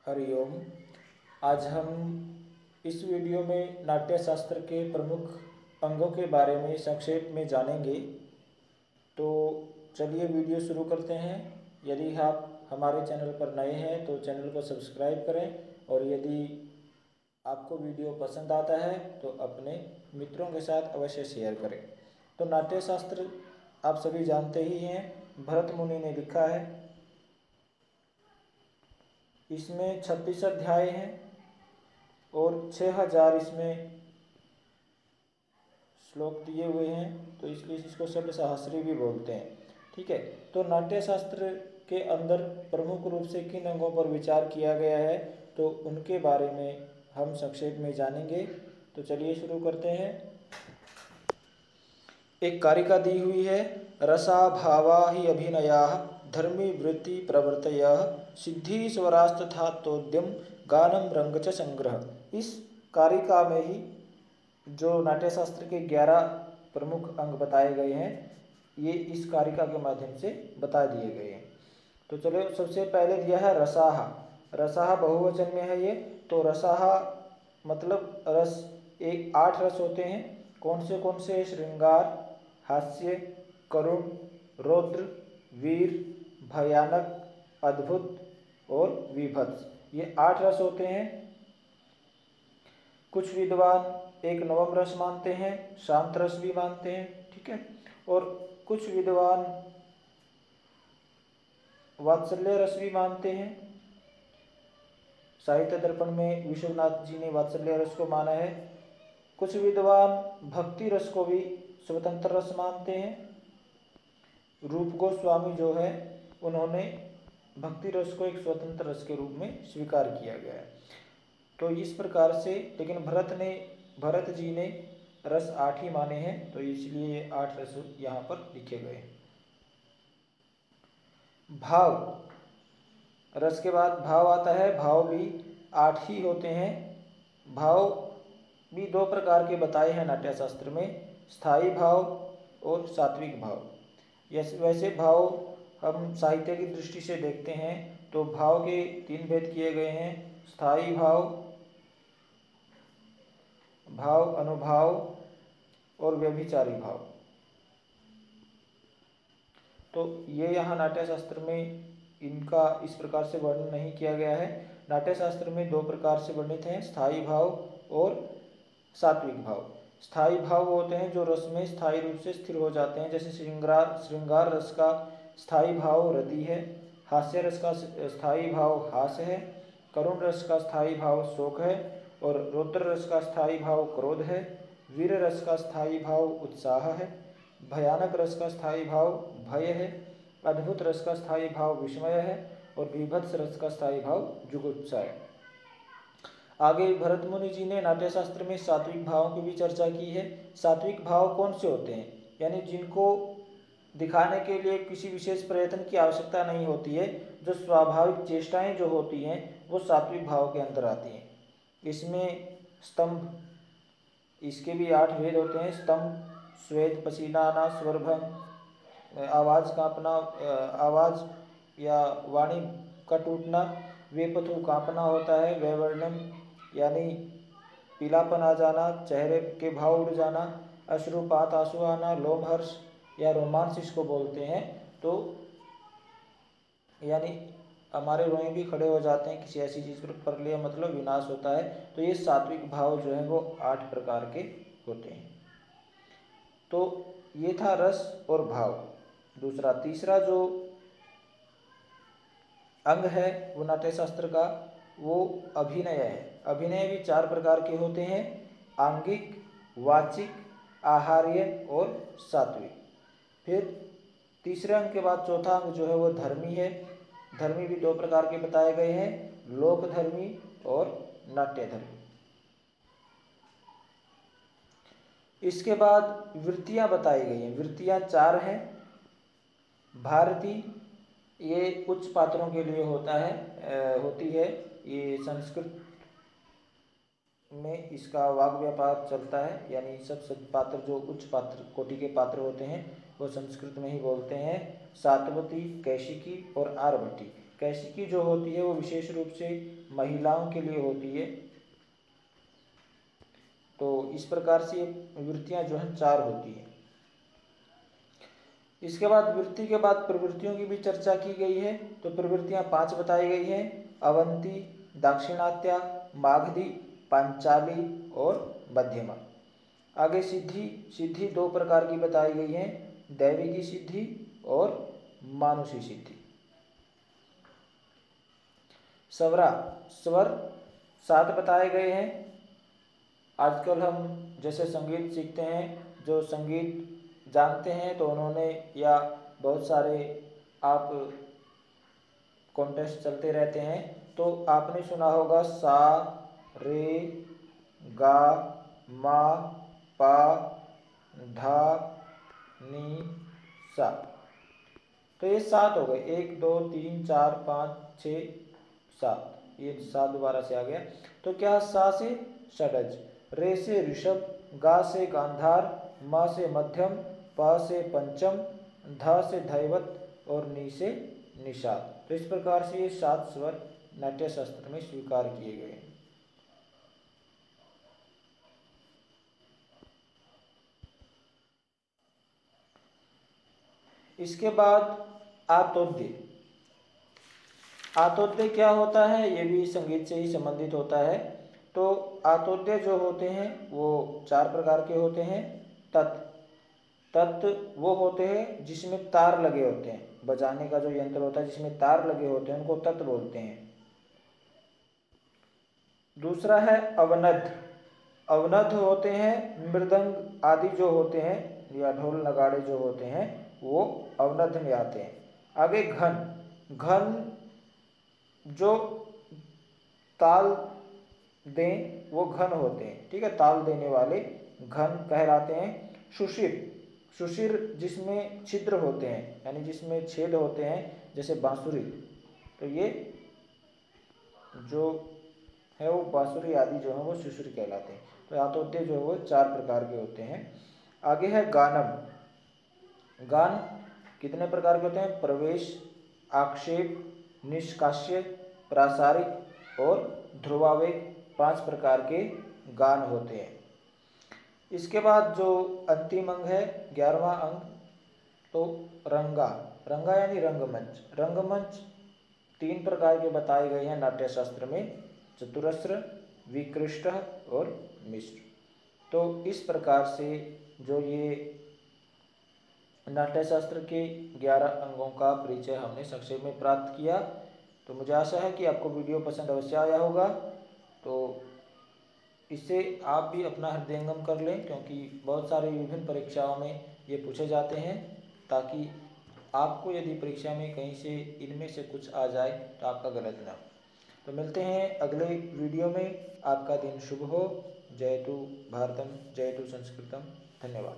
हरिओम। आज हम इस वीडियो में नाट्य शास्त्र के प्रमुख अंगों के बारे में संक्षेप में जानेंगे। तो चलिए वीडियो शुरू करते हैं। यदि आप हमारे चैनल पर नए हैं तो चैनल को सब्सक्राइब करें और यदि आपको वीडियो पसंद आता है तो अपने मित्रों के साथ अवश्य शेयर करें। तो नाट्य शास्त्र आप सभी जानते ही हैं, भरत मुनि ने लिखा है। इसमें 36 अध्याय हैं और 6000 इसमें श्लोक दिए हुए हैं, तो इसलिए इसको शब्द सहस्री भी बोलते हैं। ठीक है, तो नाट्य शास्त्र के अंदर प्रमुख रूप से किन अंगों पर विचार किया गया है तो उनके बारे में हम संक्षेप में जानेंगे। तो चलिए शुरू करते हैं। एक कारिका दी हुई है, रसा भावा ही अभिनया धर्मी वृत्ति प्रवृत्तय सिद्धि स्वरास्तथातोद्यम गानम रंग च संग्रह। इस कारिका में ही जो नाट्य शास्त्र के 11 प्रमुख अंग बताए गए हैं, ये इस कारिका के माध्यम से बता दिए गए हैं। तो चलो, सबसे पहले दिया है रसाहा। रसाहा बहुवचन में है ये। तो रसाहा मतलब रस, 8 रस होते हैं। कौन से? श्रृंगार, हास्य, करुण, रौद्र, वीर, भयानक, अद्भुत और विभत्स। ये 8 रस होते हैं। कुछ विद्वान एक नवम रस मानते हैं, शांत रस भी मानते हैं। ठीक है, और कुछ विद्वान वात्सल्य रस भी मानते हैं। साहित्य दर्पण में विश्वनाथ जी ने वात्सल्य रस को माना है। कुछ विद्वान भक्ति रस को भी स्वतंत्र रस मानते हैं। रूप गोस्वामी जो है, उन्होंने भक्ति रस को एक स्वतंत्र रस के रूप में स्वीकार किया गया है। तो इस प्रकार से, लेकिन भरत जी ने रस 8 ही माने हैं, तो इसलिए ये 8 रस यहाँ पर लिखे गए हैं। भाव रस के बाद भाव आता है। भाव भी 8 ही होते हैं। भाव भी 2 प्रकार के बताए हैं नाट्य शास्त्र में, स्थायी भाव और सात्विक भाव। वैसे भाव हम साहित्य की दृष्टि से देखते हैं तो भाव के 3 भेद किए गए हैं, स्थायी भाव, भाव अनुभाव और व्यभिचारी भाव। तो ये यहाँ नाट्य शास्त्र में इनका इस प्रकार से वर्णन नहीं किया गया है। नाट्य शास्त्र में 2 प्रकार से वर्णित हैं, स्थायी भाव और सात्विक भाव। स्थायी भाव होते हैं जो रस में स्थायी रूप से स्थिर हो जाते हैं, जैसे श्रृंगार रस का स्थायी भाव रति है, हास्य रस का स्थायी भाव हास है, करुण रस का स्थायी भाव शोक है और रौद्र रस का स्थायी भाव क्रोध है, वीर रस का स्थायी भाव उत्साह है, भयानक रस का स्थायी भाव भय है, अद्भुत रस का स्थायी भाव विस्मय है और विभत्स रस का स्थायी भाव जुगुप्सा है। आगे भरत मुनि जी ने नाट्य शास्त्र में सात्विक भावों की भी चर्चा की है। सात्विक भाव कौन से होते हैं? यानी जिनको दिखाने के लिए किसी विशेष प्रयत्न की आवश्यकता नहीं होती है, जो स्वाभाविक चेष्टाएं जो होती हैं वो सात्विक भाव के अंदर आती हैं। इसमें स्तंभ, इसके भी 8 भेद होते हैं। स्तंभ, स्वेद, पसीना आना, स्वरभंग, आवाज़ कांपना, आवाज़ या वाणी का टूटना, वेपथु कांपना होता है, वैवर्णम यानी पीलापन आ जाना, चेहरे के भाव उड़ जाना, अश्रुपात आंसू आना, लोमहर्ष या रोमांस इसको बोलते हैं। तो यानी हमारे रोए भी खड़े हो जाते हैं किसी ऐसी चीज़ पर लिया मतलब विनाश होता है। तो ये सात्विक भाव जो है वो 8 प्रकार के होते हैं। तो ये था रस और भाव। तीसरा जो अंग है वो नाट्य शास्त्र का, वो अभिनय है। अभिनय भी 4 प्रकार के होते हैं, आंगिक, वाचिक, आहार्य और सात्विक। फिर तीसरे अंग के बाद चौथा अंग जो है वो धर्मी है। धर्मी भी 2 प्रकार के बताए गए हैं, लोक धर्मी और नाट्य धर्मी। इसके बाद वृत्तियां बताई गई हैं। वृत्तियां 4 हैं। भारती, ये उच्च पात्रों के लिए होती है। ये संस्कृत में इसका वाग व्यापार चलता है, यानी सब पात्र जो उच्च पात्र कोटि के पात्र होते हैं वो संस्कृत में ही बोलते हैं। सातवती, कैशिकी और आरभटी, कैशिकी जो होती है वो विशेष रूप से महिलाओं के लिए होती है। तो इस प्रकार से वृत्तियां जो हैं 4 होती हैं। इसके बाद वृत्ति के बाद प्रवृत्तियों की भी चर्चा की गई है। तो प्रवृत्तियां 5 बताई गई हैं, अवंती, दाक्षिणात्या, मागधी, पांचाली और मध्यमा। आगे सिद्धि, सिद्धि 2 प्रकार की बताई गई है, दैविकी सिद्धि और मानुषी सिद्धि। स्वरा, स्वर 7 बताए गए हैं। आजकल हम जैसे संगीत सीखते हैं, जो संगीत जानते हैं तो उन्होंने, या बहुत सारे आप कॉन्टेस्ट चलते रहते हैं तो आपने सुना होगा सा, रे, गा, मा, पा, धा, नी, सा। तो ये 7 हो गए, 1 2 3 4 5 6 7, ये 7 दोबारा से आ गया। तो क्या, सा से षडज, रे से ऋषभ, गा से गांधार, मा से मध्यम, पा से पंचम, धा से धैवत और नी से निषाद। तो इस प्रकार से ये 7 स्वर नाट्य शास्त्र में स्वीकार किए गए हैं। इसके बाद आतोद्य। आतोद्य क्या होता है, ये भी संगीत से ही संबंधित होता है। तो आतोद्य जो होते हैं वो 4 प्रकार के होते हैं। तत्, तत् वो होते हैं जिसमें तार लगे होते हैं, बजाने का जो यंत्र होता है जिसमें तार लगे होते हैं उनको तत् बोलते हैं। दूसरा है अवनद। अवनद होते हैं मृदंग आदि जो होते हैं, या ढोल नगाड़े जो होते हैं वो अवनद में आते हैं। आगे घन, घन जो ताल दें वो घन होते हैं, ठीक है, ताल देने वाले घन कहलाते हैं। सुशिर, सुशिर जिसमें छिद्र होते हैं, यानी जिसमें छेद होते हैं, जैसे बांसुरी। तो ये जो है वो बांसुरी आदि जो है वो सुशिर कहलाते हैं। तो आतोद्य जो है वो 4 प्रकार के होते हैं। आगे है गानम। गान कितने प्रकार के होते हैं, प्रवेश, आक्षेप, निष्कास्य, प्रासारिक और ध्रुवावेग, 5 प्रकार के गान होते हैं। इसके बाद जो अंतिम अंग है 11वां अंग, तो रंगा। रंगा यानी रंगमंच। रंगमंच 3 प्रकार के बताए गए हैं नाट्य शास्त्र में, चतुरस्र, विकृष्ट और मिश्र। तो इस प्रकार से जो ये नाट्य शास्त्र के 11 अंगों का परिचय हमने संक्षेप में प्राप्त किया। तो मुझे आशा है कि आपको वीडियो पसंद अवश्य आया होगा। तो इससे आप भी अपना हृदयंगम कर लें, क्योंकि बहुत सारे विभिन्न परीक्षाओं में ये पूछे जाते हैं, ताकि आपको यदि परीक्षा में कहीं से इनमें से कुछ आ जाए तो आपका गलत ना हो। तो मिलते हैं अगले वीडियो में। आपका दिन शुभ हो। जयतु भारतम, जयतु संस्कृतम। धन्यवाद।